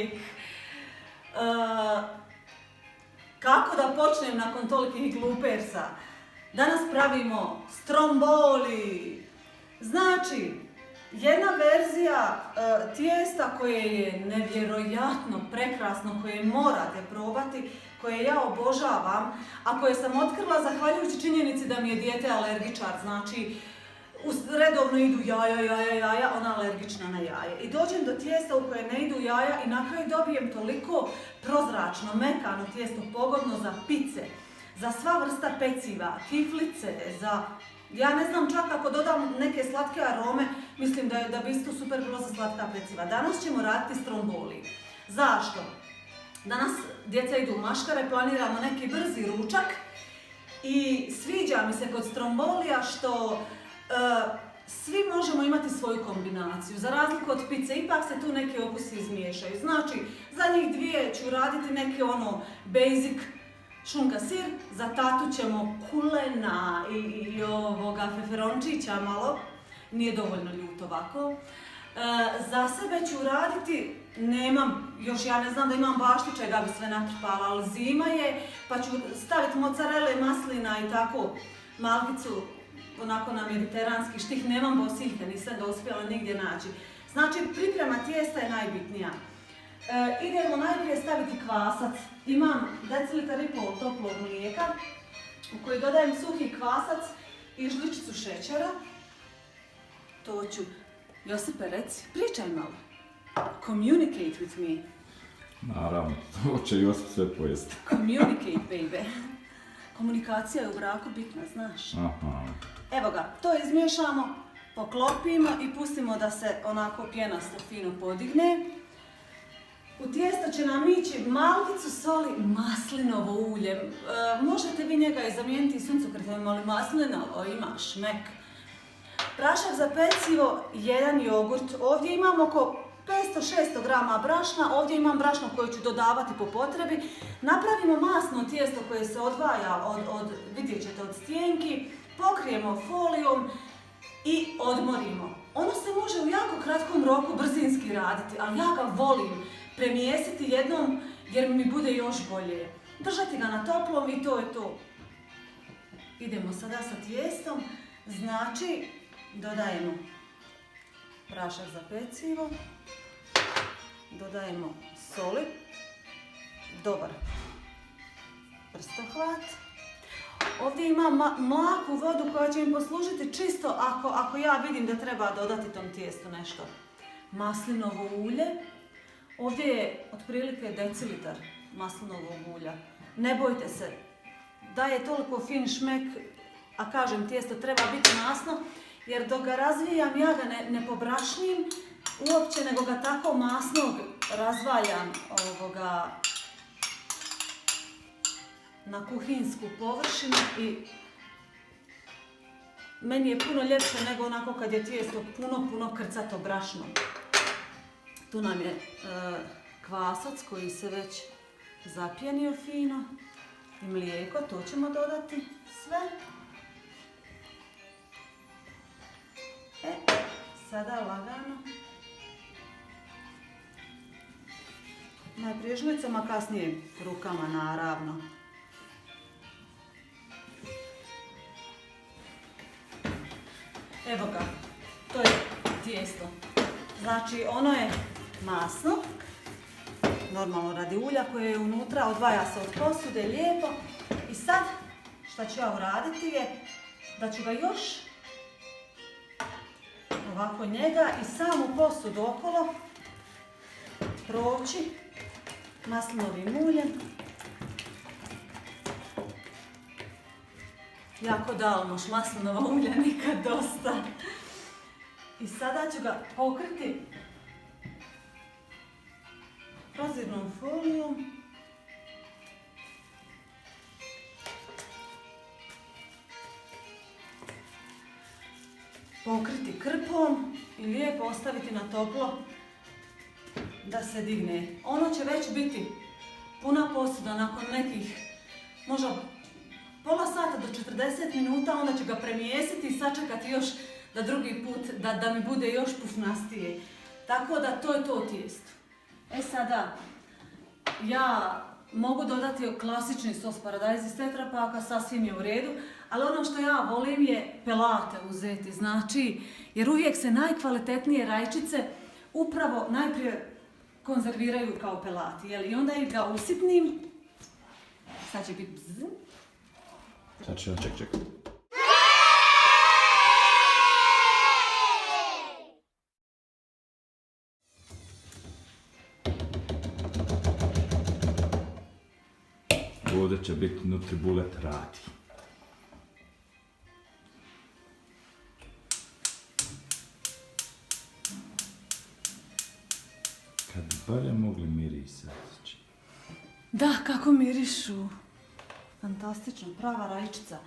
uvijek. Kako da počnem nakon tolikih glupersa? Danas pravimo stromboli. Znači, jedna verzija tijesta koje je nevjerojatno prekrasno, koje morate probati, koje ja obožavam, a koje sam otkrila zahvaljujući činjenici da mi je dijete alergičar. Znači, redovno idu jaja, ona alergična na jaje. I dođem do tijesta u koje ne idu jaja i na kraju dobijem toliko prozračno, mekano tijesto, pogodno za pice, za sva vrsta peciva, kiflice, za... Ja ne znam, čak ako dodam neke slatke arome, mislim da bi isto super bilo za slatka peciva. Danas ćemo raditi stromboli. Zašto? Danas djeca idu u maškare, planiramo neki brzi ručak i sviđa mi se kod strombolija što svi možemo imati svoju kombinaciju. Za razliku od pice, ipak se tu neki okusi izmiješaju. Znači, za njih dvije ću raditi neke basic šunka sir, za tatu ćemo kulena i feferončića malo, nije dovoljno ljut ovako. Za sebe ću raditi, nemam, još ja ne znam da imam baštu čega bi sve natrpala, ali zima je, pa ću staviti mozzarelle, maslina i tako malkicu, onako na mediteranski štih, nemam bosiljke, nisam ga uspjela nigdje naći. Znači, priprema tijesta je najbitnija. Idemo najprije staviti kvasac. Imam decilitar i pol toplog mlijeka u koji dodajem suhi kvasac i žličicu šećera. To ću... Josipe, reci, pričaj malo. Communicate with me. Naravno, to će Josip sve pojesti. Communicate, baby. Komunikacija je u braku bitna, znaš. Aha. Evo ga, to izmiješamo, poklopimo i pustimo da se onako pjenasto fino podigne. U tijesto će nam ići malkicu soli, maslinovo ulje. Možete vi njega i zamijeniti suncokretom, ali maslinovo ima šmek. Prašak za pecivo, jedan jogurt. Ovdje imam oko 500-600 grama brašna, ovdje imam brašno koje ću dodavati po potrebi. Napravimo masno tijesto koje se odvaja vidjet ćete, od stjenki, pokrijemo folijom i odmorimo. Ono se može u jako kratkom roku brzinski raditi, ali ja ga volim premijesiti jednom jer mi bude još bolje. Držati ga na toplom i to je to. Idemo sada sa tijestom, znači dodajemo prašak za pecivo, dodajemo soli, dobar prstohvat. Ovdje imam mlaku vodu koja će mi poslužiti čisto ako ja vidim da treba dodati tom tijestu nešto. Maslinovo ulje. Ovdje je otprilike decilitar maslinovog ulja. Ne bojte se, daje toliko fin šmek, a kažem tijesto treba biti masno, jer dok ga razvijam ja ga ne pobrašnim uopće, nego ga tako masnog razvaljam na kuhinsku površinu i meni je puno ljepše nego onako kad je tijesto puno krcato brašno. Tu nam je kvasac koji se već zapjenio fino i mlijeko, to ćemo dodati sve. Sada lagano. Najprije žlicama, kasnije rukama naravno. Evo ga, to je tijesto. Znači ono je masno, normalno radi ulja koje je unutra, odvaja se od posude lijepo. I sad što ću ja uraditi je da ću ga još ovako njega i samu posudu okolo proći maslinovim uljem. Jako dalmoš, maslinovo ulje nikad dosta. I sada ću ga pokriti prozirnom folijom. Pokriti krpom i lijepo ostaviti na toplo da se digne. Ono će već biti puna posuda nakon nekih možda pola sata do 40 minuta, onda ću ga premijesiti i sačekati još da drugi put, da mi bude još pufnastije. Tako da to je to tijesto. E sada, ja mogu dodati klasični sos paradajz iz Tetra Paka, sasvim je u redu, ali ono što ja volim je pelate uzeti, znači, jer uvijek se najkvalitetnije rajčice upravo najprije konzerviraju kao pelati, jel? I onda ih ga usitnim, sad će biti bzz. Sad ću ja ček. Ovdje će biti Nutribulet radi. Kad bi bolje mogli mirisati. Da, kako mirišu. Fantastično, prava rajčica.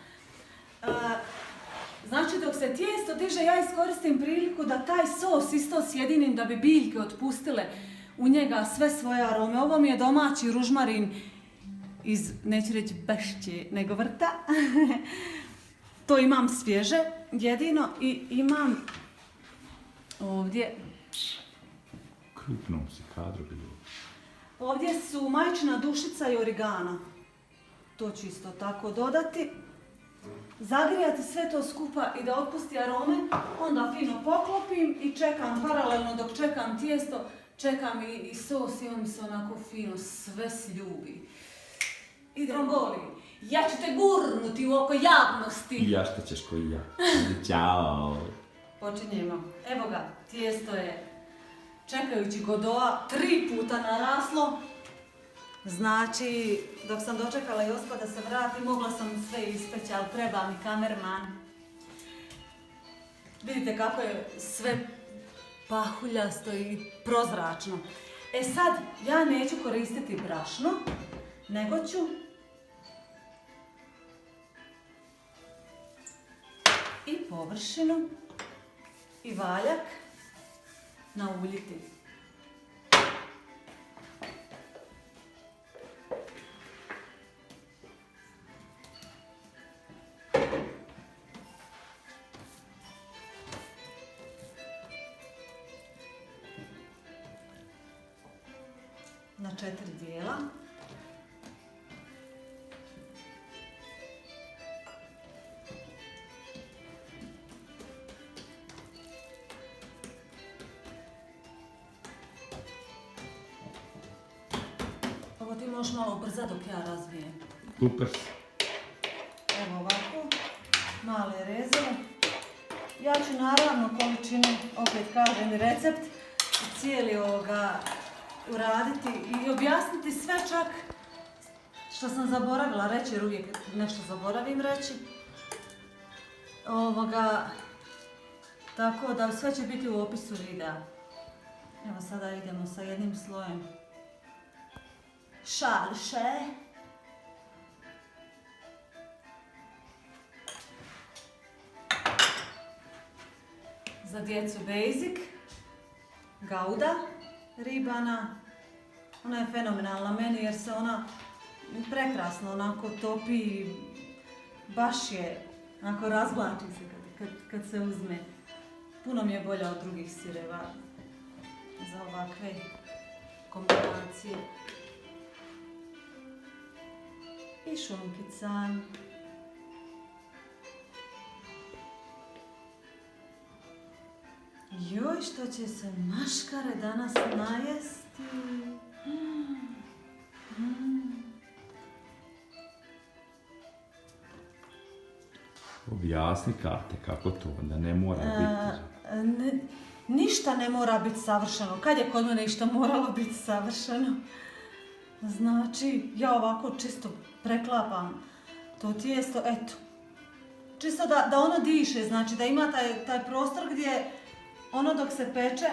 Znači, dok se tijesto diže, ja iskoristim priliku da taj sos isto sjedinim da bi biljke otpustile u njega sve svoje arome. Ovo mi je domaći ružmarin iz, neću reći bešće, nego vrta. To imam svježe, jedino, i imam ovdje... Krupnom si kadru bilo. Ovdje su majčina dušica i origana. To ću isto tako dodati. Zagrijati sve to skupa i da otpusti arome, onda fino poklopim i čekam paralelno dok čekam tijesto, čekam i sos i on mi se onako fino sve sljubi. Idemo boli. Ja ću te gurnuti u oko javnosti. I ja što ćeš koji ja. Ćao. Počinjemo. Evo ga, tijesto je čekajući Godoa 3 puta naraslo. Znači, dok sam dočekala Josipa da se vrati, mogla sam sve ispeći, ali treba mi kamerman. Vidite kako je sve pahuljasto i prozračno. E sad, ja neću koristiti brašno, nego ću i površinu i valjak nauljiti. Na 4 dijela. Ovo ti možeš malo brza dok ja razvijem. Super. Evo ovako, male rezove. Ja ću naravno količinu, opet kažem i recept, cijeli uraditi i objasniti sve čak što sam zaboravila reći, jer uvijek nešto zaboravim reći. Tako da sve će biti u opisu videa. Evo sada idemo sa jednim slojem šalše. Za djecu basic, gauda ribana. Ona je fenomenalna meni jer se ona prekrasno onako topi i baš je, onako razvlači se kad se uzme. Puno mi je bolja od drugih sireva za ovakve kombinacije. I šunkica. Joj, što će se maškare danas najesti. Objasni Kate kako to, da ne mora biti. Ništa ne mora biti savršeno. Kad je kod mene išta moralo biti savršeno? Znači, ja ovako čisto preklapam to tijesto, eto. Čisto da ono diše, znači da ima taj prostor gdje ono dok se peče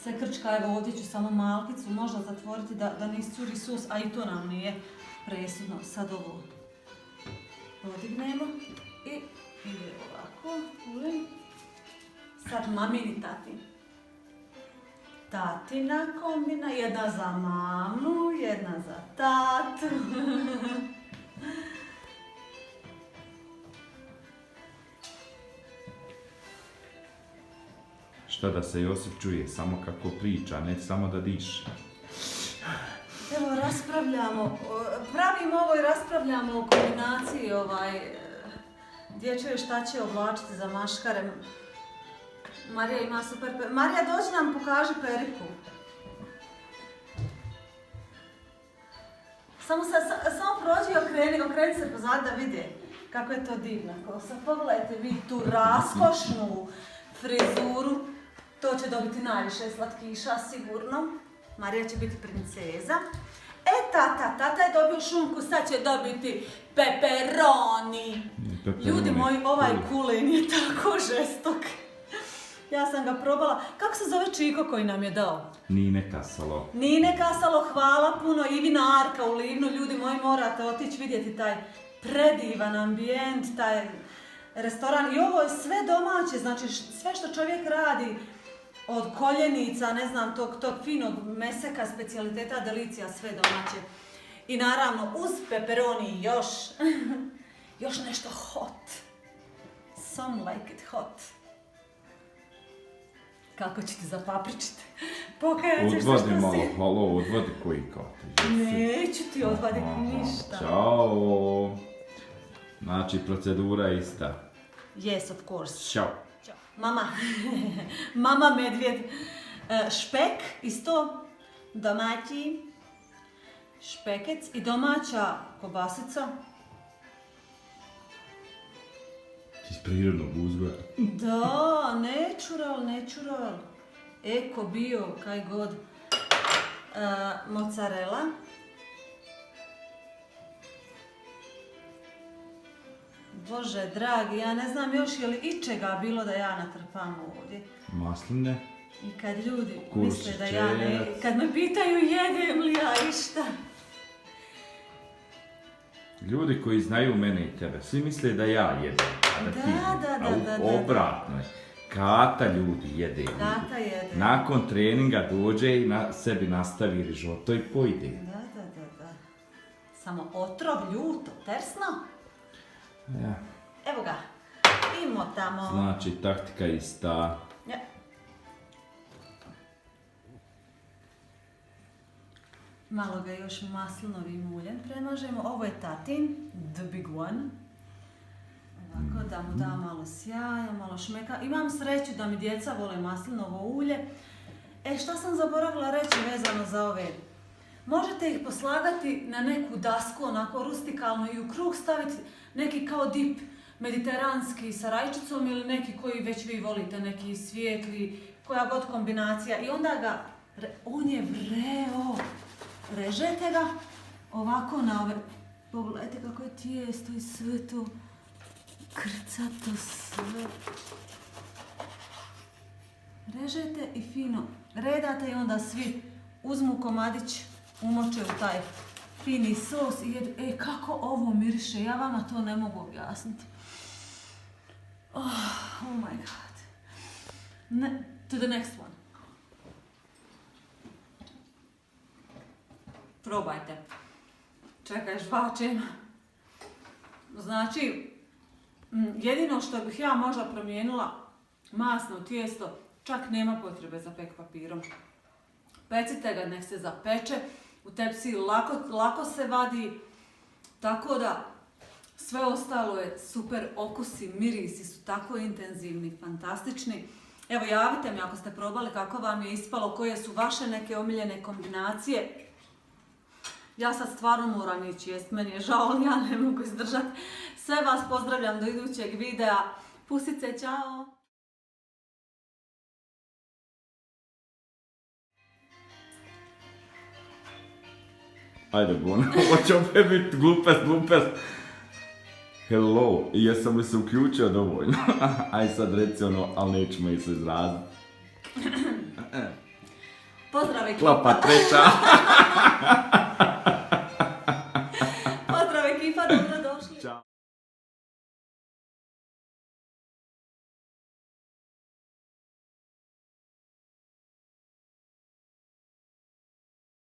se krčka. Evo ovdje ću samo malkicu možda zatvoriti da ne iscuri sos, a i to nam nije presudno. Sad ovo podignemo i ide ovako. Sad mamini tatin. Tatina kombina, jedna za mamu, jedna za tatu. Šta da se Josip čuje, samo kako priča, ne samo da diše. Evo, raspravljamo, pravimo ovo i raspravljamo o kombinaciji gdje će šta će oblačiti za maškare. Marija ima super Marija, dođi nam, pokaži periku. Samo prođi i okreni se pozad da vidi kako je to divna kosa. Pogledajte vi tu raskošnu frizuru. To će dobiti najviše slatkiša, sigurno. Marija će biti princeza. Tata je dobio šunku, sad će dobiti peperoni. Ljudi moji, ovaj kulen je tako žestok. Ja sam ga probala. Kako se zove čiko koji nam je dao? Nine Kasalo. Nine Kasalo, hvala puno. I vinarka u Livnu. Ljudi moji, morate otići vidjeti taj predivan ambijent, taj restoran. I ovo je sve domaće, znači sve što čovjek radi, od koljenica, ne znam, tog finog meseka, specijaliteta, delicija, sve domaće. I naravno, uz peperoni još nešto hot. Some like it hot. Kako će ti zapapričiti? Pokajat ćeš što si. Odvadi malo, halo, odvadi koji kate. Neću ti odvaditi ništa. Ćao. Znači, procedura je ista. Yes, of course. Ćao. Mama medvjed. Špek, isto domaći špekec i domaća kobasica. Iz prirodnog uzgoja. Da, natural. Eko, bio, kaj god. Mozzarella. Bože dragi, ja ne znam još je li ičega bilo da ja natrpam ovdje. Masline. I kad ljudi misle da ja ne... Kad me pitaju jedem li ja išta. Ljudi koji znaju mene i tebe, svi misle da ja jedem. Da. Obratno je. Kata ljudi jede. Kata jede. Nakon treninga dođe i sebi nastavi rižoto i pojde. Da. Samo otrov, ljuto, tersno. Ja. Evo ga. Idemo tamo. Znači, taktika ista. Ja. Malo ga još maslinovim uljem premažemo. Ovo je tatin, the big one. Ovako da mu da malo sjaja, malo šmeka. Imam sreću da mi djeca vole maslinovo ulje. Šta sam zaboravila reći vezano za ove? Možete ih poslagati na neku dasku, onako rustikalno i u krug staviti neki kao dip mediteranski sa rajčicom ili neki koji već vi volite, neki svijetli, koja god kombinacija. I onda ga, on je vreo. Režete ga ovako na ove, pogledajte kako je tijesto i sve to krcato sve. Režete i fino redate i onda svi uzmu komadić, umoče u taj fini sos i jedu. Kako ovo miriše, ja vama to ne mogu objasniti. Oh my god. To the next one. Probajte. Čekaj, žvačem. Znači, jedino što bih ja možda promijenila, masno tijesto, čak nema potrebe za pek papirom. Pecite ga, nek se zapeče, u tepsi lako se vadi, tako da sve ostalo je super, okusi, mirisi su tako intenzivni, fantastični. Evo, javite mi ako ste probali kako vam je ispalo, koje su vaše neke omiljene kombinacije. Ja sad stvarno moram ići jest, meni je žao, ali ja ne mogu izdržati. Sve vas pozdravljam do idućeg videa. Pusice, čao! Ajde, Bona, ovo će opet biti glupest. Hello, jesam li se uključio dovoljno? Aj sad reci ono, ali nećemo i se izraziti. Pozdrav ekipa! Klapa treća!